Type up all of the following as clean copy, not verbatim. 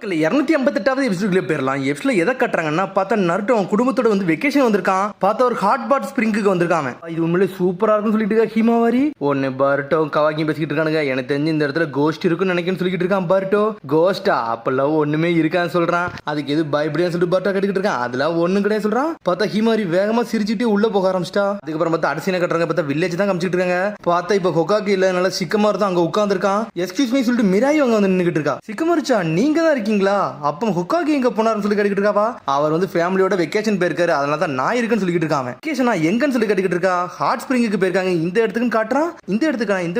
258வது எபிசோட்ல போயிடலாம். எபிசோட்ல எதை கட்டுறாங்கன்னா பார்த்தா நருட்டோ அவன் குடும்பத்தோட வந்து வெக்கேஷன் வந்திருக்கான். பார்த்தா ஒரு ஹாட் பாட் ஸ்ப்ரிங்குக்கு வந்திருக்கான். இது உண்மையிலே சூப்பரா இருக்குன்னு சொல்லிட்டு இருக்கா ஹிமாவாரி. ஒன்னு பர்ட்டோ கவாக்கி பேசிக்கிட்டு இருக்கானுங்க. எனக்கு தெரிஞ்சு இந்த இடத்துல கோஸ்ட் இருக்குன்னு நினைக்கிறேன்னு சொல்லிட்டு இருக்கான் பர்ட்டோ. கோஸ்டா அப்பெல்லாம் ஒண்ணுமே இருக்கான்னு சொல்றான். அதுக்கு எது பயப்படியான்னு சொல்லிட்டு பர்ட்டோ கட்டிக்கிட்டு இருக்கான். அதெல்லாம் ஒண்ணும் கிடையாது சொல்றான். பார்த்தா ஹிமாரி வேகமா சிரிச்சுட்டு உள்ள போக ஆரம்பிச்சிட்டா. அதுக்கப்புறம் பார்த்தா அடிசீனை கட்டுறாங்க. பார்த்தா வில்லேஜ் தான் காமிச்சிட்டு இருக்காங்க. பார்த்தா இப்ப ஹொக்காக்கி இல்ல நல்லா சிக்கமாரு தான் அங்க உட்காந்துருக்கான். எக்ஸ்கியூஸ் மீ சொல்லிட்டு மிராய் அங்க வந்து நின்னுகிட்டு இருக்கா. சிக்கமாருச்சா நீங்க தான் இருக்கீங்களா? அப்ப ஹொக்காகி எங்க போனாருன்னு சொல்லி கேட்டுக்கிட்டு இருக்காவா. அவர் வந்து ஃபேமிலியோட வெக்கேஷன் போயிருக்காரு. அதனால தான் நான் இருக்கேன்னு சொல்லிட்டு இருக்கான். வெக்கேஷனா எங்கன்னு சொல்லி கேட்டுக்கிட்டு இருக்கா. ஹாட் ஸ்பிரிங்குக்கு போயிருக்காங்க. இந்த இடத்துக்குன்னு காட்டுறான். இந்த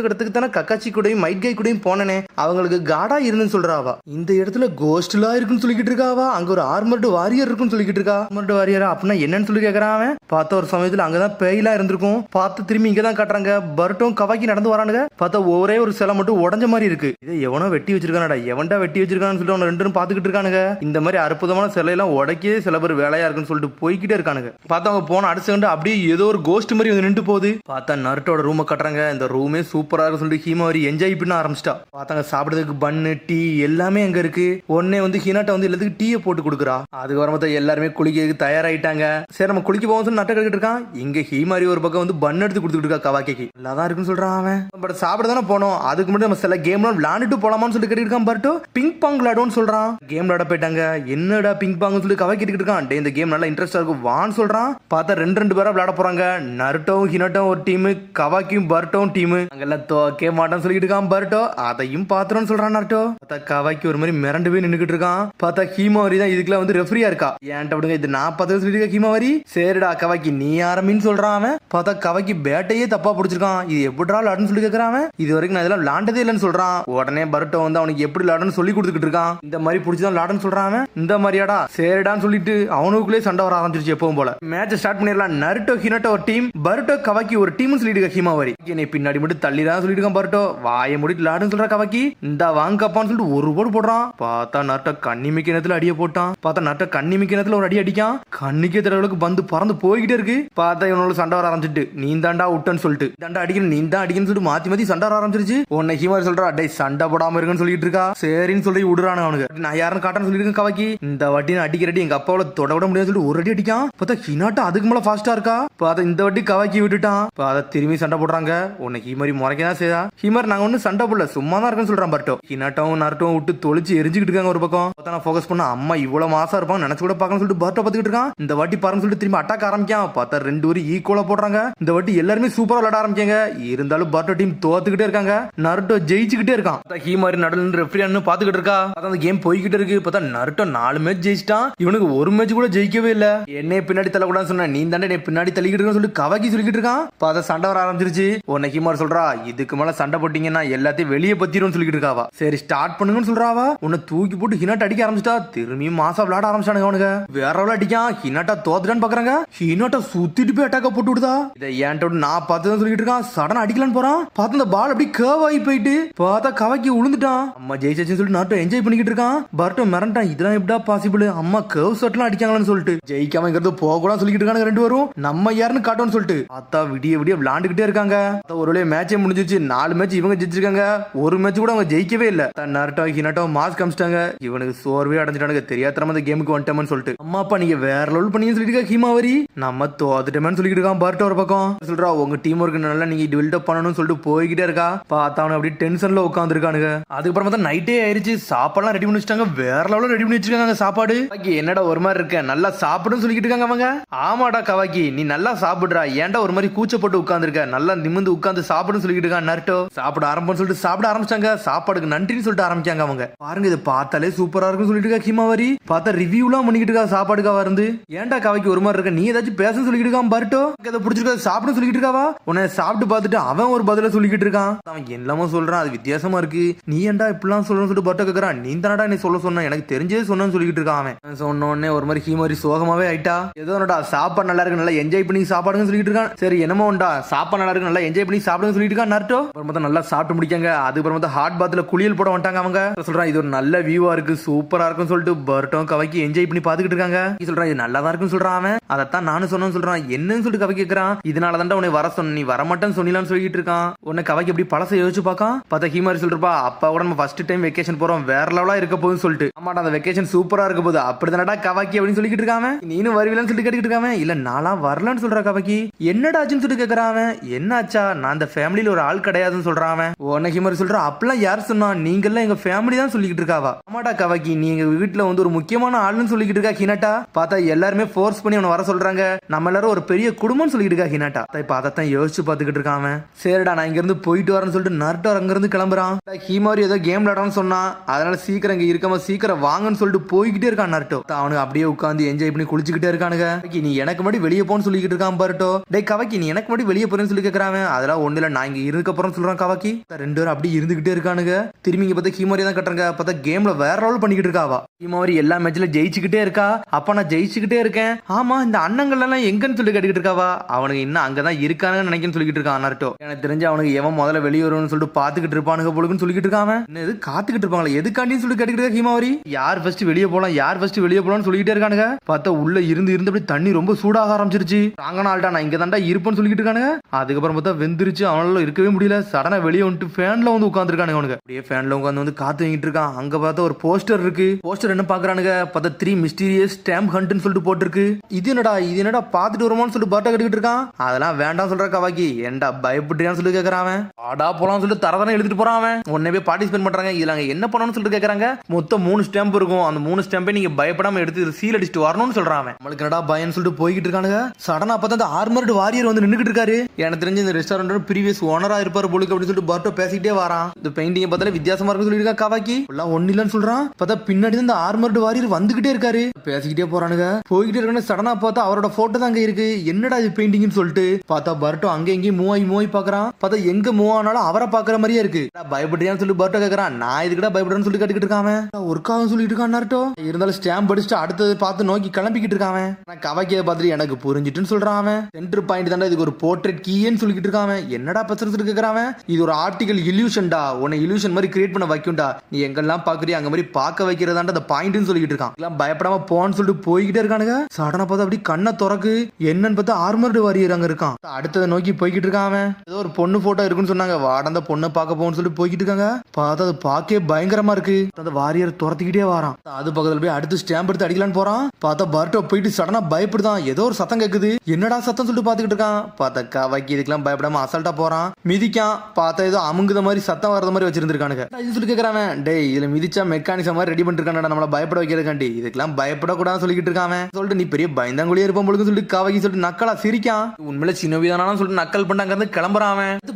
இடத்துக்கு தானே கக்காச்சி கூடயும் மைட் கை கூடயும் போனனே. அவங்களுக்கு காடா இருந்துன்னு சொல்றாவா. இந்த இடத்துல கோஸ்ட்லா இருக்குன்னு சொல்லிக்கிட்டு இருக்காவா. அங்க ஒரு ஆர்மர்டு வாரியர் இருக்குன்னு சொல்லிக்கிட்டு இருக்கா. ஆர்மர்டு வாரியரா அப்படின்னா என்னன்னு சொல்லி கேட்கறான். பார்த்த ஒரு சமயத்துல அங்கதான் பேய்லாம் இருந்திருக்கும். பார்த்து திரும்பி இங்கதான் காட்டுறாங்க. பர்ட்டும் கவாக்கி நடந்து வரானுங்க. பார்த்தா ஒரே ஒரு சிலை மட்டும் உடஞ்ச மாதிரி இருக்கு. இதை எவனோ வெட்டி வச்சிருக்கானடா. எவன்டா வெட்டி வச்சிருக்கான்னு சொல்லிட்டு அவன் ரெண்டும் பாத்துக்கிட்டு இருக்கானுங்க. இந்த மாதிரி அற்புதமான சிலையெல்லாம் உடைக்கே சில பேர் வேலையா இருக்குன்னு சொல்லிட்டு போய்கிட்டே இருக்கானுங்க. பார்த்தா அவங்க போன அடுத்த செகண்ட் அப்படியே ஏதோ ஒரு கோஸ்ட் மாதிரி வந்து நின்று போகுது. பார்த்தா நருட்டோட ரூமை கட்டுறாங்க. இந்த ரூமே சூப்பரா இருக்குன்னு சொல்லிட்டு ஹிமாவரி என்ஜாய் பண்ண ஆரம்பிச்சிட்டா. பார்த்தாங்க சாப்பிடுறதுக்கு பன்னு டீ எல்லாமே அங்க இருக்கு. உடனே வந்து ஹினாட்டா வந்து எல்லாத்துக்கும் டீயை போட்டு கொடுக்குறா. அதுக்கப்புறம் பார்த்தா எல்லாருமே குளிக்க தயாராயிட்டாங்க. சரி நம்ம குளிக்க போவோம் சொல்லி நட்ட கட்டிட்டு இருக்கான். இங்க ஹிமாரி ஒரு பக்கம் வந்து பன் எடுத்து கொடுத்துட்டு இருக்கா கவாக்கிக்கு. நல்லாதான் இருக்குன்னு சொல்றான் அவன். பட் சாப்பிட தானே போனோம். அதுக்கு முன்னாடி நம்ம சில கேம்லாம் விளையாண்டுட்டு போலாமான்னு சொல்லி கேட்டு இருக்கான். பர்ட்டோ பிங் பாங் விளையாடுவோம்னு சொல்றான். கேம் விளையாட போயிட்டாங்க. என்னடா பிங் பாங்னு சொல்லி கவாக்கிட்டு இருக்கான். டே இந்த கேம் நல்லா இன்ட்ரெஸ்டா இருக்கும் வான்னு சொல்றான். பார்த்தா ரெண்டு பேரா விளையாட போறாங்க. நருட்டோவும் ஹினாட்டோவும் ஒரு டீம், கவாக்கியும் பர்ட்டோவும் டீம். அங்கெல்லாம் தோக்கே மாட்டான்னு சொல்லிட்டு இருக்கான் பர்ட்டோ. அதையும் பாத்துறோம்னு சொல்றான் நருட்டோ. பார்த்தா கவாக்கி ஒரு மாதிரி மிரண்டு போய் நின்னுக்கிட்டு இருக்கான். பார்த்தா ஹிமாவரி தான் இதுக்குலாம் வந்து ரெஃபரியா இருக்கா. ஏன்ட்ட விடுங்க இது நான் பார்த்து சொல்லிட்டு இருக்கா ஹிமாவரி. சரிடா கவாக்கி நீ ஆரம்பின்னு சொல்றான் அவன். பார்த்தா கவாக்கி பேட்டையே தப்பா பிடிச்சிருக்கான். இது எப்படிடா விளையாடுன்னு சொல்லி கேட்கறான். இது வரைக்கும் நான் இதெல்லாம் விளையாண்டதே இல்லைன்னு சொல்றான். உடனே பர்ட்டோ வந்து அவனுக்கு எப்படி விளையாடுன்னு சொல்லி கொடுத்துக்கிட்டு இருக்கான். இந்த மாதிரி பிடிச்சதான் விளையாடுன்னு சொல்றான். இந்த மாதிரியாடா சரிடான்னு சொல்லிட்டு அவனுக்குள்ளே சண்டை வர ஆரம்பிச்சிருச்சு எப்பவும் போல. மேட்ச் ஸ்டார்ட் பண்ணிடலாம். நருட்டோ ஹினாட்டோ ஒரு டீம், பர்ட்டோ கவாக்கி ஒரு டீம் சொல்லிட்டு இருக்க ஹிமாவரி. என்னை பின்னாடி மட்டும் தள்ளிதான் சொல்லிட்டு இருக்கான் பர்ட்டோ. வாயை மூடிட்டு விளையாடுன்னு சொல்ற கவாக்கி. இந்த வாங்கப்பான்னு சொல்லிட்டு ஒரு போடு போடுறான். பார்த்தா நருட்டோ கண்ணிமிக்க நேரத்துல அடிய போட்டான். பார்த்தா நருட்டோ கண்ணிமிக்க நேரத்துல ஒரு அடி அடிக்கான். கண்ணிக்கே தடவைக்கு பந்து பறந்து போய்கிட்டே இருக்கு. பார்த்தா இவனோட சண்டை வர ஆரம்பிச்சிட்டு நீ தாண்டா விட்டன்னு சொல்லிட்டு தாண்டா அடிக்கணும் நீ தான் அடிக்கணும்னு சொல்லிட்டு மாத்தி மாத்தி சண்டை வர ஆரம்பிச்சிருச்சு. உன்னை ஹிமாவரி சொல்றா டே சண்டை போடாம இருக்குன்னு சொல்லிட்டு இருக்கா. சரின்னு சொல்லி விடுறானு அவனுக்கு. நான் யாருன்னு காட்டுன்னு சொல்லிட்டு கவாக்கி. இந்த வாட்டி நான் அடிக்கிறடி எங்க அப்பாவோட தொட விட முடியாது சொல்லிட்டு ஒரு அடி அடிக்கான். பார்த்தா ஹினாட்டா அதுக்கு மேல ஃபாஸ்டா இருக்கா. பார்த்தா இந்த வாட்டி கவாக்கி விட்டுட்டான். பார்த்தா திரும்பி சண்டை போடுறாங்க. உன்னை ஹிமாரி முறைக்கதான் செய்தா. ஹிமார் நாங்க ஒன்னும் சண்டை போடல சும்மா தான் இருக்குன்னு சொல்றான் பர்ட்டோ. ஹினாட்டாவும் நருட்டோவும் விட்டு தொலைச்சு எரிஞ்சுக்கிட்டு இருக்காங்க ஒரு பக்கம். பார்த்தா நான் ஃபோக்கஸ் பண்ண அம்மா இவ்வளவு மாசா இருப்பாங்க நினைச்சு கூட பார்க்கணும்னு சொல்லிட்டு பர்ட்டோ பார்த்துக்கிட்டு இருக்கான். இந்த வாட்டி பாருன்னு சொல்லிட்டு திரும்பி அட்டாக் ஆரம்பிக்கான். பார்த்தா ரெண்டு பேரும் ஈக்குவலா போடுறாங்க. இந்த வாட்டி எல்லாருமே சூப்பரா விளையாட ஆரம்பிக்காங்க. இருந்தாலும் பர்ட்டோ டீம் தோத்துக்கிட்டே இருக்காங்க. நருட்டோ ஜெயிச்சுக்கிட்டே இருக்கான். ஹிமாரி நடுவில் ரெஃப்ரியான்னு பாத்துக்கிட்டு இருக்கா. அந்த கேம் போய்கிட்டு இருக்கு. பார்த்தா நருட்டோ 4 மேட்ச் ஜெயிச்சிட்டான். இவனுக்கு ஒரு மேட்ச் கூட ஜெயிக்கவே இல்ல. என்னைய பின்னாடி தள்ளக்கூடாதுன்னு சொன்ன நீ தாண்டே பின்னாடி தள்ளிக்கிட்டு இருக்கன்னு சொல்லி கவாக்கி சொல்லிக்கிட்டு இருக்கான். பார்த்தா சண்டை வர ஆரம்பிச்சிருச்சு. உன்னை ஹிமார் சொல்றா இதுக்கு மேல சண்டை போட்டீங்கன்னா எல்லாத்தையும் வெளியே பத்திரும் சொல்லிக்கிட்டு இருக்காவா. சரி ஸ்டார்ட் பண்ணுங்கன்னு சொல்றாவா. உன்னை தூக்கி போட்டு ஹினாட்டா அடிக்க ஆரம்பிச்சிட்டா. திரும்பியும் மாசா விளையாட ஆரம்பிச்சானுங்க அவனுங்க. வேற எவ்வளவு அடிக்கான். ஹினாட்டா தோத்துட்டான்னு பாக்குறாங்க. ஹினாட்டா சுத்திட்டு போய் அட்டாக்க போட்டு விடுதா. இதை ஏன்ட்ட நான் பார்த்துதான் சொல்லிட்டு இருக்கான். சடனா அடிக்கலான்னு போறான். பார்த்து இந்த பால் அப்படி கர்வ் ஆகி போயிட்டு பார்த்தா கவாக்கி விழுந்துட்டான். அம்மா ஜெயிச்சாச்சுன்னு சொல்லிட்டு நாட்டம் என்ஜாய் பண்ணிக்கிட்டு இருக்கான். பர்ட்டோ மிரண்டான். இதெல்லாம் எப்படா பாசிபிள். அம்மா கர்வ் ஷாட்லாம் அடிக்காங்கன்னு சொல்லிட்டு ஜெயிக்காமங்கிறது போக கூட சொல்லிக்கிட்டு இருக்காங்க ரெண்டு பேரும். நம்ம யாருன்னு காட்டோம்னு சொல்லிட்டு பார்த்தா விடிய விடிய விளையாண்டுகிட்டே இருக்காங்க. ஒரு மேட்சே முடிஞ்சிச்சு. 4 மேட்ச் இவங்க ஜெயிச்சிருக்காங்க. ஒரு மேட்ச் கூட அவங்க ஜெயிக்கவே இல்ல. நருட்டோ ஹினாட்டோ மாஸ் காமிச்சிட்டாங்க. இவனுக்கு சோர்வே அடைஞ்சிட்டானுங்க. தெரியாதரமா அந்த கேமுக்கு வந்துட்டோம்னு சொல்லிட்டு அம்மா அப்பா நீங்க வேற லெவல் பண்ணி சொல்லிட்டு ஹிமாவரி நம்ம தோத்துட்டோம்னு சொல்லிட்டு இருக்கான். பர்ட்டோ ஒரு பக்கம் சொல்றா உங்க டீம் ஒர்க் நல்லா நீங்க பில்டப் பண்ணணும்னு சொல்லிட்டு போய்கிட்டே இருக்கா. பார்த்தா அவன் அப்படி டென்ஷன்ல உட்கார்ந்து இருக்கானுங்க. அதுக்கப்புறம் பார்த்தா நைட்டே ஆயிருச்சு. சாப்பாடுலாம் ரெடி பண்ணி வச்சிட்டாங்க. வேற லெவல்ல ரெடி பண்ணி வச்சிருக்காங்க சாப்பாடு. என்னடா ஒரு மாதிரி இருக்க நல்லா சாப்பிடுன்னு சொல்லிட்டு இருக்காங்க அவங்க. ஆமாடா கவாக்கி நீ நல்லா சாப்பிடுறா. ஏன்டா ஒரு மாதிரி கூச்சப்பட்டு உட்கார்ந்து இருக்க. நல்லா நிமிந்து உட்கார்ந்து சாப்பிடுன்னு சொல்லிட்டு இருக்கான் நருட்டோ. சாப்பிட ஆரம்பின்னு சொல்லிட்டு சாப்பிட ஆரம்பிச்சாங்க. சாப்பாடுக்கு நன்றின்னு சொல்லிட்டு ஆரம்பிச்சாங்க அவங்க. பாருங்க இது பார்த்தாலே சூப்பரா இருக்குன்னு சொல்லிட்டு இருக்கா ஹிமாவரி. பார்த்தா ரிவ்யூலாம் பண்ணிக்கிட்டு இருக்கா சாப்பாடுக்காக இருந்து. ஏன்டா கவாக்கி ஒரு மாதிரி இருக்க நீ ஏதாச்சும் பேச சொல்லிட்டு இருக்கான் பர்ட்டோ. அதை பிடிச்சிருக்கா சாப்பிடுன்னு சொல்லிட்டு இருக்காவா. உன்னை சாப்பிட்டு பார்த்துட்டு அவன் ஒரு பதில சொல்லிக்கிட்டு இருக்கான். அவன் எல்லாமே சொல்றான் அது வித்தியாசமா இருக்கு. நீ ஏன்டா இப்படிலாம் சொல்லணும்னு சொல்லிட்டு பர்ட்டோ கேக்குறான். நீ தானடா நீ சொல்ல சொன்ன எனக்கு தெரிஞ்சே சொன்னு சொல்லிக்கிட்டு இருக்கான் அவன். சொன்ன உடனே ஒரு மாதிரி ஹிமாரி சோகமாவே ஆயிட்டா. ஏதோ சாப்பாடு நல்லா இருக்கு நல்லா என்ஜாய் பண்ணி சாப்பாடுன்னு சொல்லிட்டு இருக்கான். சரி என்னமோ உண்டா சாப்பாடு நல்லா இருக்கு நல்லா என்ஜாய் பண்ணி சாப்பிடுன்னு சொல்லிட்டு இருக்கான் நருட்டோ. அப்புறம் நல்லா சாப்பிட்டு முடிக்காங்க. அதுக்கப்புறம் ஹாட் பாத்ல குளியல் போட வந்துட்டாங்க அவங்க. சொல்றான் இது ஒரு நல்ல வியூவா இருக்கு சூப்பரா இருக்குன்னு சொல்லிட்டு பர்ட்டோ கவாக்கி என்ஜாய் பண்ணி பாத்துக்கிட்டு இருக்காங்க. சொல்றான் இது நல்லா தான் இருக்குன்னு சொல்றான் அவன். அதைத்தான் நானும் சொன்னு சொல்றான். என்னன்னு சொல்லிட்டு கவாக்கி கேக்குறான். இதனால தான் உன்னை வர சொன்ன நீ வரமாட்டேன்னு சொன்னீங்களான்னு சொல்லிட்டு இருக்கான். உன்னை கவாக்கி எப்படி பழச யோசிச்சு பார்க்கான். பார்த்தா ஹிமாரி சொல்றப்பா அப்பா கூட நம்ம ஃபர்ஸ்ட் டைம் வெக்கேஷன் போறோம் வேற லெவலா இருக்கு இருக்க போகுதுன்னு சொல்லிட்டு. ஆமாடா அந்த வெக்கேஷன் சூப்பரா இருக்க போகுது அப்படிதானடா கவாக்கி அப்படின்னு சொல்லிட்டு இருக்காம. நீனும் வருவீங்கன்னு சொல்லிட்டு கேட்டுக்கிட்டு இருக்காம. இல்ல நான்லாம் வரலன்னு சொல்ற கவாக்கி. என்னடா ஆச்சுன்னு சொல்லிட்டு கேக்குறான். என்னாச்சா நான் அந்த ஃபேமிலியில ஒரு ஆள் கிடையாதுன்னு சொல்றான். உடனே ஹிமவாரி சொல்ற அப்பெல்லாம் யார் சொன்னா நீங்கெல்லாம் எங்க ஃபேமிலி தான் சொல்லிக்கிட்டு இருக்காவா. ஆமாடா கவாக்கி நீ எங்க வீட்டுல வந்து ஒரு முக்கியமான ஆளுன்னு சொல்லிக்கிட்டு இருக்கா ஹினாட்டா. பார்த்தா எல்லாருமே ஃபோர்ஸ் பண்ணி அவனை வர சொல்றாங்க. நம்ம எல்லாரும் ஒரு பெரிய குடும்பம்னு சொல்லிட்டு இருக்கா ஹினாட்டா. இப்ப அதைத்தான் யோசிச்சு பாத்துக்கிட்டு இருக்கான். சரிடா நான் இங்க இருந்து போயிட்டு வரேன்னு சொல்லிட்டு நருட்டோ அங்க இருந்து கிளம்புறான். ஹிமாரி ஏதோ கேம் விளையாடணும்னு சொன்னா அதனால சீக்கிரம் இங்க இருக்காம சீக்கிரம் வாங்கன்னு சொல்லிட்டு போய்கிட்டே இருக்கான் நருட்டோ. அவனுக்கு அப்படியே உட்காந்து என்ஜாய் பண்ணி குளிச்சுக்கிட்டே இருக்கானுங்க. நீ எனக்கு முன்னாடி வெளியே போன்னு சொல்லிக்கிட்டு இருக்கான் பாருட்டோ. டே கவாக்கி நீ எனக்கு முன்னாடி வெளியே போறேன்னு சொல்லி கேட்கறான். அதெல்லாம் ஒண்ணு இல்ல நான் இங்க இருக்க போறேன்னு சொல்றான் கவாக்கி. ரெண்டு பேரும் அப்படியே இருந்துகிட்டே இருக்கானுங்க. திரும்பி இங்க பார்த்தா ஹிமாரி தான் கட்டுறாங்க. பார்த்தா கேம்ல வேற ரோல் பண்ணிக்கிட்டு இருக்காவா. ஹிமாரி எல்லா மேட்ச்ல ஜெயிச்சுக்கிட்டே இருக்கா. அப்ப நான் ஜெயிச்சுக்கிட்டே இருக்கேன். ஆமா இந்த அண்ணங்கள் எல்லாம் எங்கன்னு சொல்லி கேட்டுக்கிட்டு இருக்காவா. அவனுக்கு இன்னும் அங்கதான் இருக்கானுன்னு நினைக்கன்னு சொல்லிக்கிட்டு இருக்கான் நருட்டோ. எனக்கு தெரிஞ்சு அவனுக்கு எவன் முதல்ல வெளியே வரும்னு சொல்லிட்டு பாத்துக்கிட்டு இருப்பானுங்க போலுக்குன்னு சொல்லிக்கிட்டு இருக்காம. என்னது காத்துக்கிட்டு இருப்பாங்களா எதுக்காண்டின்னு சொல்லி கேட்டுக்கிட்டு இருக்கா ஹிமாவரி. யார் ஃபர்ஸ்ட் வெளியே போலாம் யார் ஃபர்ஸ்ட் வெளியே போலாம்னு சொல்லிக்கிட்டே இருக்கானுங்க. பார்த்தா உள்ள இருந்து அப்படி தண்ணி ரொம்ப சூடாக ஆரம்பிச்சிருச்சு. தாங்கனா ஆள்டா நான் இங்க தாண்டா இருப்பேன்னு சொல்லிக்கிட்டு இருக்கானுங்க. அதுக்கப்புறம் பார்த்தா வெந்துருச்சு. அவனால இருக்கவே முடியல. சடனா வெளியே வந்துட்டு ஃபேன்ல வந்து உட்காந்துருக்கானுங்க. அவனுக்கு அப்படியே ஃபேன்ல உட்காந்து வந்து காத்து வாங்கிட்டு இருக்கான். அங்க பார்த்தா ஒரு போஸ்டர் இருக்கு. போஸ்டர் என்ன பாக்குறானுங்க. பார்த்தா 3 மிஸ்டீரியஸ் ஸ்டாம்ப் ஹண்ட்னு சொல்லிட்டு போட்டிருக்கு. இது என்னடா பாத்துட்டு வருமான்னு சொல்லிட்டு பாட்டா கட்டிக்கிட்டு இருக்கான். அதெல்லாம் வேண்டாம் சொல்ற கவாக்கி. ஏன்டா பயப்படுறியான்னு சொல்லி கேக்குறான். ஆடா போலாம் சொல்லிட்டு தரதானே எழுதிட்டு போறான். உடனே போய் பார்ட்டிசிபேட் பண்றாங்க. இதுல என்ன பண்ணணும்னு சொல்லிட்டு கேக்குறாங்க. மொத்தம் 3 ஸ்டாம்ப் இருக்கும். அந்த 3 ஸ்டாம்பை நீங்க பயப்படாம எடுத்து சீல் அடிச்சுட்டு வரணும்னு சொல்றான். நம்மளுக்கு என்னடா பயம்னு சொல்லிட்டு போய்கிட்டு இருக்கானுங்க. சடனா பார்த்தா அந்த ஆர்மர்டு வாரியர் வந்து நின்னுக்கிட்டு இருக்காரு. எனக்கு தெரிஞ்சு இந்த ரெஸ்டாரண்ட் ப்ரீவியஸ் ஓனரா இருப்பாரு போலுக்கு அப்படின்னு சொல்லிட்டு பாட்டோ பேசிக்கிட்டே வரான். இந்த பெயிண்டிங் பார்த்தாலே வித்தியாசமா இருக்குன்னு சொல்லிட்டு இருக்கா கவாக்கி. எல்லாம் ஒண்ணு இல்லன்னு சொல்றான். பார்த்தா பின்னாடி இந்த ஆர்மர்டு வாரியர் வந்துகிட்டே இருக்காரு. பேசிக்கிட்டே போறானுங்க. போய்கிட்டே இருக்கானு சடனா பார்த்தா அவரோட போட்டோ தான் அங்க இருக்கு. என்னடா இது பெயிண்டிங்னு சொல்லிட்டு பார்த்தா பர்ட்டோ அங்க எங்கேயும் மூவ் ஆகி பாக்குறான். பார்த்தா எங்க மூவ் ஆனாலும் அவரை பாக்குற மாதிரியே இருக்கு. பயப்படுறியான்னு சொல்லி பர்ட்டோ கேக்குறான். நான் இதுக்கிட்ட பயப்படுறேன்னு சொல்லி கேட்டுக்கிட்டு இருக்கான். ஒர்க்காகும் சொல்லிட்டு இருக்கான் நருட்டோ. இருந்தாலும் ஸ்டாம்ப் அடிச்சுட்டு அடுத்தது பார்த்து நோக்கி கிளம்பிக்கிட்டு இருக்கான். நான் கவாக்கியை பார்த்துட்டு எனக்கு புரிஞ்சிட்டுன்னு சொல்றான். சென்டர் பாயிண்ட் தாண்டா இதுக்கு ஒரு போர்ட்ரேட் கீன்னு சொல்லிக்கிட்டு இருக்கான். என்னடா பிரச்சனை கேக்குறான். இது ஒரு ஆர்டிகல் இல்யூஷன்டா. உன்னை இல்யூஷன் மாதிரி கிரியேட் பண்ண வைக்கும்டா. நீ எங்கெல்லாம் பாக்குறியா அங்க மாதிரி பார்க்க வைக்கிறதாண்டா அந்த பாயிண்ட்னு சொல்லிட்டு இருக்கான். எல்லாம் பயப்படாம போன்னு சொல்லிட்டு போய்கிட்டே இருக்கானுங்க. சடனா பார்த்தா அப்படி கண்ணை திறக்கு. என்னன்னு பார்த்தா ஆர்மர்டு வாரியர் அங்க இருக்கான். அடுத்ததை நோக்கி போய்கிட்டு இருக்கான். ஏதோ ஒரு பொண்ணு போட்டோ இருக்குன்னு சொன்னாங்க. வாடந்த பொண்ணை பார்க்க போன்னு சொல்லி போய்கிட்டு இருக்காங்க. பார்த்தா அது பார்க்கவே பயங்கரமா இருக்கு. அந்த வாரியர் துரத்திக்கிட்டே வரான். அது பக்கத்துல போய் அடுத்து ஸ்டாம்ப் எடுத்து அடிக்கலான்னு போறான். பார்த்தா பர்ட்டோ போயிட்டு சடனா பயப்படுதான். ஏதோ ஒரு சத்தம் கேக்குது. என்னடா சத்தம் சொல்லிட்டு பாத்துக்கிட்டு இருக்கான். பார்த்தா கவாக்கி இதுக்கெல்லாம் பயப்படாம அசால்ட்டா போறான். மிதிக்கான். பார்த்தா ஏதோ அமுங்குத மாதிரி சத்தம் வர்றது மாதிரி வச்சிருந்திருக்கானுங்க. சொல்லி கேக்குறான். டேய் இதுல மிதிச்சா மெக்கானிசம் மாதிரி ரெடி பண்ணிட்டு இருக்கானடா நம்மள பயப்பட வைக்கிறதுக்காண்டி. இதுக்கெல்லாம் பயப்படக்கூடாதுன்னு சொல்லிக்கிட்டு இருக்கான். சொல்லிட்டு நீ பெரிய பயந்தாங்குழியா இருப்பான் போலுக்கு சொல்லிட்டு கவாக்கி சொல்லிட்டு நக்கலா சிரிக்கான். உண்மையில சின்னவிதானான்னு சொல்லிட்டு நக்கல் பண்ணாங்க இருந்து கிளம்புறான்.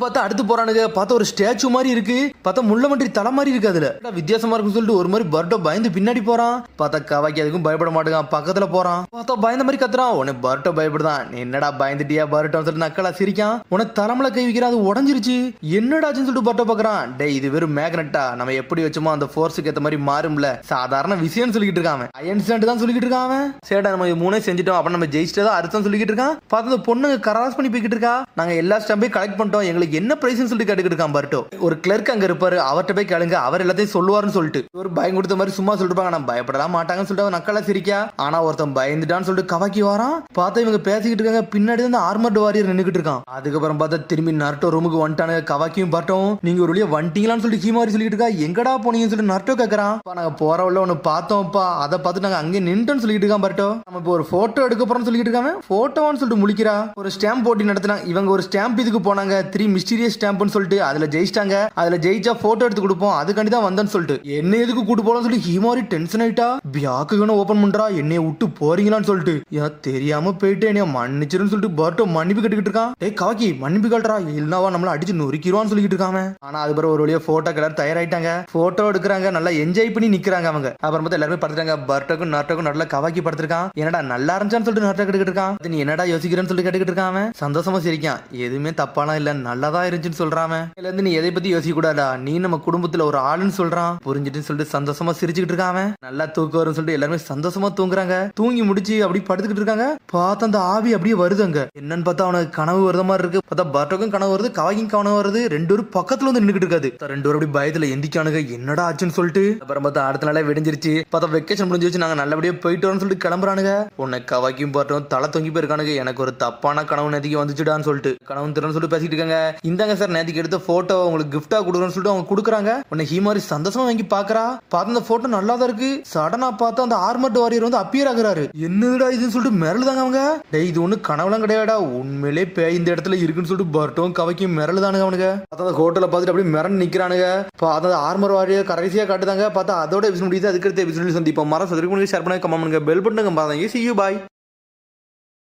பார்த்தா அடுத்து போறானுங்க. பார்த்தா ஒரு ஸ்டாச்சு மாதிரி இருக்கு. பார்த்தா முள்ளமன்றி தலை மாதிரி இருக்கு. அதுல வித்தியாசமா இருக்குன்னு சொல்லிட்டு ஒரு மாதிரி பர்ட்டோ பயந்து பின்னாடி போறான். பார்த்தா கவாக்கி அதுக்கும் பயப்பட மாட்டேங்கான். பக்கத்துல போறான். பார்த்தா பயந்த மாதிரி கத்துறான். உனக்கு பர்ட்டோ பயப்படுதான். நீ என்னடா பயந்துட்டியா பர்ட்டோன்னு சொல்லிட்டு நக்கலா சிரிக்கான். உனக்கு தலைமையில கை வைக்கிற அது உடஞ்சிருச்சு. என்னடாச்சுன்னு சொல்லிட்டு பர்ட்டோ பாக்குறான். டே இது வெறும் மேக்னெட்டா. நம்ம எப்படி வச்சோமோ அந்த ஃபோர்ஸுக்கு ஏத்த மாதிரி மாறும்ல. சாதாரண விஷயம் சொல்லிட்டு இருக்கான். அயன்ஸ்டாண்ட் தான் சொல்லிட்டு இருக்கான். சரிடா நம்ம 3 செஞ்சுட்டோம். அப்ப நம்ம ஜெயிச்சிட்டதா அர்த்தம் சொல்லிட்டு இருக்கான். பார்த்தா பொண்ணுங்க கராஸ் பண்ணி போய்கிட்டு இருக்கா. நாங்க எல்லா ஸ்டாம்பையும் கலெக்ட் பண்ணிட்டோம். எங்களுக்கு என்ன பிரைஸ்னு சொல்லிட்டு கேட்டுக்கிட்டு இருக்கான் பர்ட்டோ. ஒரு கிளர்க் அங்க இருப்பாரு. அவர்கிட்ட போய் கேளுங்க. அவர் எல்லாத்தையும் சொல்லுவாருன்னு சொல்லிட்டு ஒரு பயம் கொடுத்த மாதிரி சும்மா சொல்லிட்டு நான் பயப்படலாம் மாட்டாங்கன்னு சொல்லிட்டு நக்கலா சிரிக்கா. ஆனா ஒருத்தன் பயந்துட்டான்னு சொல்லிட்டு கவாக்கி வரான். பார்த்தா இவங்க பேசிக்கிட்டு இருக்காங்க. பின்னாடி வந்து ஆர்மர்டு வாரியர் நின்னுக்கிட்டு இருக்கான். அதுக்கப்புறம் பார்த்தா திரும்பி நருட்டோ ரூமுக்கு வந்துட்டானுங்க. கவாக்கியும் பர்ட்டோவும். நீங்க ஒரு வழியா வந்துட்டீங்களான்னு சொல்லிட்டு ஹிமாரி சொல்லிட்டு இருக்கா. எங்கடா போனீங்கன்னு சொல்லிட்டு நருட்டோ கேக்குறான். நாங்க போற உள்ள ஒன்னு பார்த்தோம்ப்பா. அதை பார்த்து நாங்க அங்கே நின்றுன்னு சொல்லிட்டு இருக்கான் பர்ட்டோ. நம்ம இப்போ ஒரு போட்டோ எடுக்க போறோம்னு சொல்லிட்டு இருக்காங்க. போட்டோன்னு சொல்லிட்டு முழிக்கிறா. ஒரு ஸ்டாம்ப் போட்டி நடத்தினாங்க. இவங்க ஒரு ஸ்டாம்ப் இதுக்கு போனாங்க. 3 மிஸ்டீரியஸ் ஸ்டாம்ப்னு சொல்லிட்டு அதுல ஜெயிச்சிட்டாங்க. அதுல ஜெயிச்சா போட்டோ எடுத்து கொடுப்போம். அதுக்காண்டி தான் வந்தேன்னு சொல்லிட்டு என்ன எதுக்கு கூட்டு போலாம்னு சொல்லி ஹிமாரி டென்ஷன் ஆயிட்டா. பியாக்குன்னு ஓபன் பண்றா. என்னைய விட்டு போறீங்களான்னு சொல்லிட்டு. ஏன் தெரியாம போயிட்டு என்னைய மன்னிச்சிருன்னு சொல்லிட்டு பர்ட்டோ மன்னிப்பு கேட்டுக்கிட்டு இருக்கான். ஏய் கவாக்கி மன்னிப்பு கேள்றா. இல்லனாவா நம்மள அடிச்சு நொறுக்கிடுவான்னு சொல்லிட்டு இருக்காங்க. ஆனா அது பிறகு ஒரு வழியா போட்டோ கலர் தயாராயிட்டாங்க. போட்டோ எடுக்கிறாங்க. நல்லா என்ஜாய் பண்ணி நிக்கிறாங்க அவங்க. அப்புறம் பார்த்தா எல்லாருமே படுத்துட்டாங்க. பர்ட்டோக்கும் நர்ட்டோக்கும் நல்லா கவாக்கி படுத்திருக்கான். என்னடா நல்லா இருந்துச்சான்னு சொல்லிட்டு நர்ட்டோ கேட்டுக்கிட்டு இருக்கான். நீ என்னடா யோசிக்கிறேன்னு சொல்லிட்டு கேட்டுக்கிட்டு இருக்கான். சந்தோஷமா சிரிக்கான். எதுவுமே தப்பாலாம் இல்ல நல்லதா இருந்துச்சுன்னு சொல்றான். இதுல இருந்து நீ எதை பத்தி யோசிக்க கூடாதா. நீ நம்ம குடும்பத்துல ஒரு ஆளுன்னு சொல்றான். புரிஞ்சுட்டு சொல்லிட்டு சந்தோஷமா சிரிச்சுக்கிட்டு இருக்கான். நல்லா தூக்கம் வரும்னு சொல்லிட்டு எல்லாருமே சந்தோஷமா தூங்குறாங்க. தூங்கி முடிச்சு அப்படி படுத்துக்கிட்டு இருக்காங்க. பார்த்தா அந்த ஆவி அப்படியே வருதுங்க. என்னன்னு பார்த்தா அவனுக்கு கனவு வருத மாதிரி இருக்கு. பார்த்தா பர்ட்டோக்கும் கனவு வருது, கவாகிக்கும் கனவு வருது. ரெண்டு பேரும் பக்கத்துல வந்து நின்னுக்கிட்டு இருக்காது. ரெண்டு பேரும் அப்படி பயத்துல எந்திக்கானுங்க, என்னடா ஆச்சுன்னு சொல்லிட்டு. அப்புறம் பார்த்தா அடுத்த நாளே விடிஞ்சிருச்சு. பார்த்தா வெக்கேஷன் முடிஞ்சு வச்சு நாங்க நல்லபடியா போயிட்டு வரோம்னு சொல்லிட்டு கிளம்புறானுங்க. உன்னை கவாக்கியும் பர்ட்டோம் தலை தொங்கி போயிருக்கானுங்க. எனக்கு ஒரு தப்பான கனவு நேத்திக்கு வந்துச்சுடான்னு சொல்லிட்டு கனவு திறன்னு சொல்லிட்டு பேசிட்டு இருக்காங்க. இந்தாங்க சார் நேத்திக்கு எடுத்த போட்டோ உங்களுக்கு கிஃப்டா கொடுக்குறேன்னு சொல்லிட்டு அவங்க கொடுக்குறாங்க. உன்னை ஹீமாரி சந்தோஷமா வாங்கி பாக்குறா. பார்த்த அந்த போட்டோ நல்லா தான் இருக்கு. சடனா பார்த்தா அந்த ஆர்மர்ட் வாரியர் வந்து அப்பியர் ஆகுறாரு. என்னடா இதுன்னு சொல்லிட்டு மிரளுதாங்க அவங்க. டேய் இது ஒண்ணு கனவுலாம் கிடையாடா, உண்மையிலே பேய் இந்த இடத்துல இருக்குன்னு சொல்லிட்டு பர்ட்டோம் கவைக்கும் மிரளுதானுங்க அவனுங்க. பார்த்தா அந்த ஹோட்டலை பார்த்துட்டு அப்படியே மிரண்டு நிக்கிறானுங்க. பார்த்தா ஆர்மர் வாரியர் கடைசியா காட்டுதாங்க. பார்த்தா அதோட எபிசோட் முடியுது. அதுக்கடுத்த எபிசோட் சந்திப்போம். மரம் சதுக்கு ஷேர் பண்ணுங்க, கமெண்ட் பண்ணுங்க, பெல் பட்டனுங்க. பாருங்க. See you, bye.